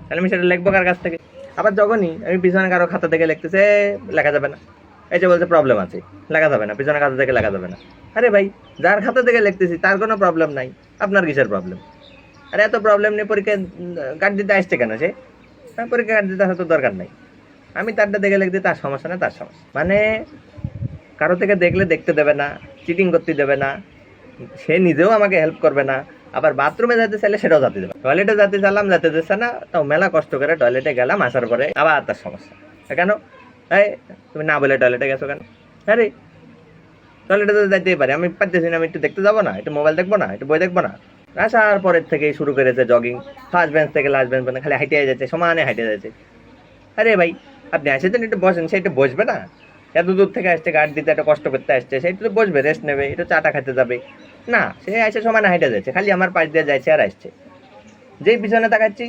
তাহলে আমি সেটা লিখবো কার কাছ থেকে? আবার যখনই আমি পিছনে কারো খাতা থেকে লিখতেছে লেখা যাবে না, এই যে বলছে প্রবলেম আছে, লেখা যাবে না, পিছনে খাতা থেকে লেখা যাবে না। আরে ভাই, যার খাতা থেকে লিখতেছি তার কোনো প্রবলেম নাই, আপনার কিসের প্রবলেম? আরে এত প্রবলেম নিয়ে পরীক্ষায় কার্ড দিতে আসছে কেন সে? পরীক্ষা কার্ড দিতে হয়তো দরকার নাই, আমি তারটা দেখে লিখতে তার সমস্যা না, তার সমস্যা। মানে কারো থেকে দেখলে দেখতে দেবে না, চিটিং করতে দেবে না, সে নিজেও আমাকে হেল্প করবে না, আবার বাথরুমে যেতে চাইলে সেটাও যেতে দেবে। টয়লেটে যেতে চাইলাম, যেতে দিচ্ছে না, তাও মেলা কষ্ট করে টয়লেটে গেলাম, আসার পরে আবার তার সমস্যা। কেন? এই তুমি না বলে টয়লেটে গেছো কেন? হ্যাঁ রে, টয়লেটে তো যাইতেই পারে, আমি পারতেছি না, আমি একটু দেখতে যাবো না, একটু মোবাইল দেখবো না, একটু বই দেখবো না? আসার পরের থেকেই শুরু করেছে জগিং, ফার্স্ট বেঞ্চ থেকে লাস্ট বেঞ্চ পর্যন্ত খালি হাইটে যাচ্ছে, সমানে হাইটে যাচ্ছে। আরে ভাই, আপনি আসেছেন একটু বসেন, সে একটু বসবে না? এত দূর থেকে আসছে, গার্ড দিতে একটা কষ্ট করতে আসছে, সে একটু বসবে, রেস্ট নেবে, একটু চাটা খেতে যাবে না? সে আসে সমানে হাইটে যাচ্ছে, খালি আমার পাশ দিয়ে যাচ্ছে আর আসছে, যেই পিছনে তাকাচ্ছি